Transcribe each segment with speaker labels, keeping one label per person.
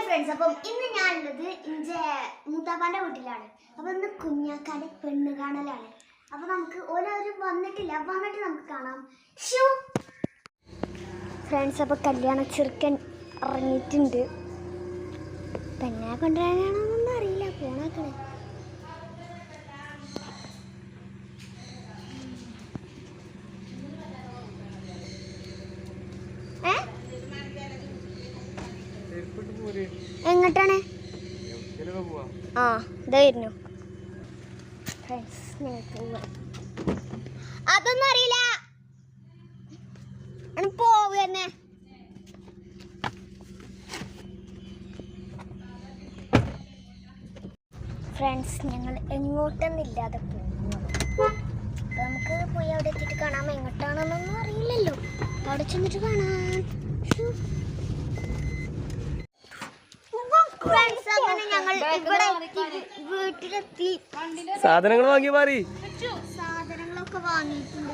Speaker 1: Friends, അപ്പം ഇന്ന് ഞാനുള്ളത് ഇന്റെ മൂത്താപ്പാന്റെ വീട്ടിലാണ്. അപ്പൊ ഇന്ന് കുഞ്ഞാക്കാന്റെ പെണ്ണ് കാണലാണ്. അപ്പൊ നമുക്ക് ഓരോരും വന്നിട്ട് നമുക്ക് കാണാം. ഫ്രണ്ട്സ്, അപ്പൊ കല്യാണ ചെറുക്കൻ ഇറങ്ങിയിട്ടുണ്ട്. പെണ്ണെ കൊണ്ടുവരാനാണോന്നൊന്നും അറിയില്ല. പോണാക്കണേ. എങ്ങോട്ടാണ്? ആ ഇതായിരുന്നു. അതൊന്നും അറിയില്ല. പോവുന്നെ. ഫ്രണ്ട്സ്, ഞങ്ങൾ എങ്ങോട്ടൊന്നില്ലാതെ പോകുന്നു. നമുക്ക് പോയി അവിടെ എത്തിയിട്ട് കാണാം. എങ്ങോട്ടാണെന്നൊന്നും അറിയില്ലല്ലോ. അവിടെ ചെന്നിട്ട് കാണാം. വീട്ടിലെത്തി.
Speaker 2: സാധനങ്ങൾ വാങ്ങി മാറി.
Speaker 1: സാധനങ്ങളൊക്കെ വാങ്ങിയിട്ടുണ്ട്.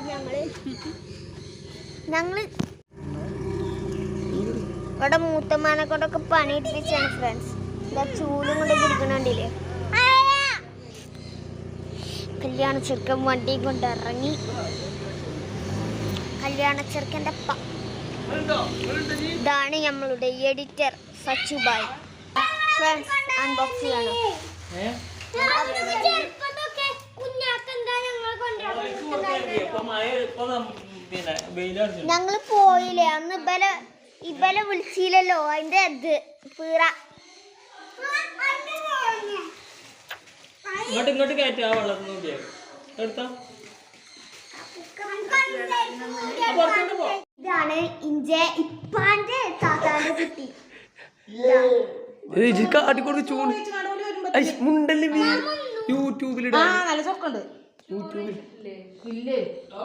Speaker 1: ഞങ്ങള് ഇവിടെ മൂത്തമ്മാനെ കൊണ്ടൊക്കെ പണി എടുപ്പിച്ചാണ് ഫ്രണ്ട്സ്. ഇതാ ചൂലും കൊണ്ട് ഇരിക്കണണ്ടില്ലേ. കല്യാണ ചെറുക്കൻ വണ്ടി കൊണ്ട് ഇറങ്ങി. കല്യാണ ചെറുക്കൻ്റെ ഇതാണ് നമ്മളുടെ എഡിറ്റർ സച്ചുബായ്. ഫ്രണ്ട്സ്, അൺബോക്സ് ചെയ്യണം. ഞങ്ങള് പോയില്ലേ അന്ന് ഇബലെ വിളിച്ചില്ലല്ലോ. അതിന്റെ അത് പീറ
Speaker 2: ഇങ്ങോട്ട് കയറ്റാ. വെള്ളം നോക്കിയാ
Speaker 1: ഇതാണ് ഇന്റെ ഇപ്പാന്റെ താത്താന്റെ കുട്ടി.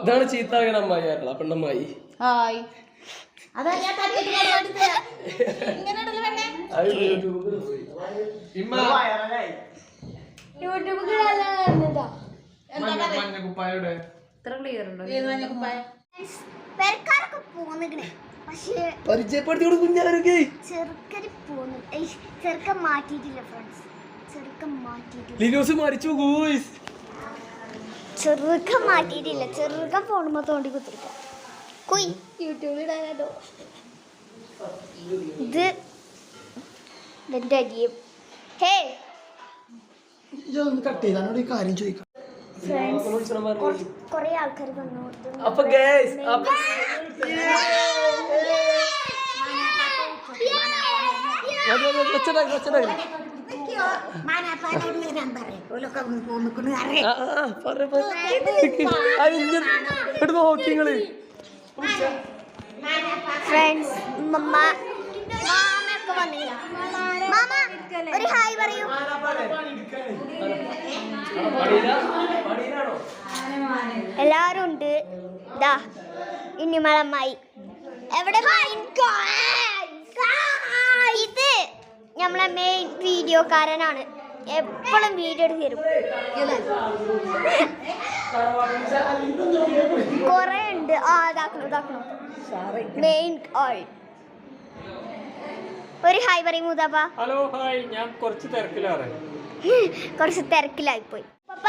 Speaker 2: ഇതാണ് ചീത്താകണ അമ്മായി. പെണ്ണമ്മായി
Speaker 1: പെരക്കാരൊക്കെ പോന്നിക്കണേ. പക്ഷേ
Speaker 2: പരിചയപ്പെടുത്തി കുഞ്ഞാരൊക്കെ
Speaker 1: ചെറുക്കൻ മാറ്റിയിട്ടില്ല ഫ്രണ്ട്സ്. ചെറുക്കൻ മാറ്റിയിട്ടില്ല. ചെറുക്കൻ ഫോണുമ്പോ തോണ്ടി കുത്തിരിക്ക. കുയ് യൂട്യൂബിലിടാനോ. ഇത് എന്റെ അരിയും. ഹേ കൊറേ ആൾക്കാർ വന്നു. ഫ്രണ്ട്സ്, മാമയൊക്കെ വന്നില്ല. മാമ ഒരു ഹായ് പറയൂ. എല്ലാരും ഉണ്ട്. ഇതാ ഇന്നിമളമ്മായി. എവിടെ? ഇത് നമ്മളെ മെയിൻ വീഡിയോക്കാരനാണ്. എപ്പോഴും വീഡിയോ എടുത്ത് തരും. കൊറേ ഉണ്ട്. ഇതാക്കണം മെയിൻ ആൾ. ഒരു ഹായ് പറയും മൂതാപ്പ.
Speaker 2: Hello hi. ഞാൻ കുറച്ച്
Speaker 1: തിരക്കിലായിപ്പോയി. പപ്പ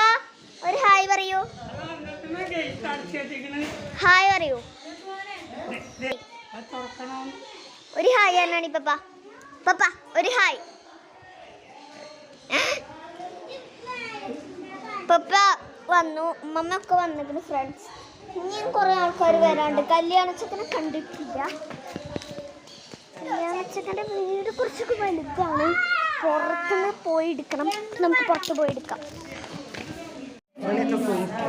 Speaker 1: ഒരു ഹായ് പറയൂ. ഹായ് പറയൂ. ഒരു ഹായ് ആണി പപ്പ. പപ്പ ഒരു ഹായ്. പപ്പ വന്നു. ഉമ്മമ്മൊക്കെ വന്നിട്ടുണ്ട് ഫ്രണ്ട്സ്. ഇനിയും കുറെ ആൾക്കാർ വരാണ്ട്. കല്യാണച്ചക്കനെ കണ്ടിട്ടില്ല. കല്യാണച്ചക്കൻ്റെ വീട് കുറച്ചൊക്കെ വലുതാണ്. പുറത്തുനിന്ന് പോയി എടുക്കണം. നമുക്ക് പുറത്ത് പോയി എടുക്കാം.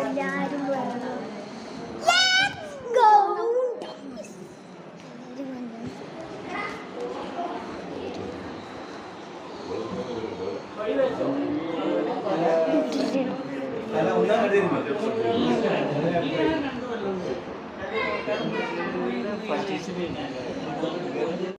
Speaker 1: എല്ലാവരും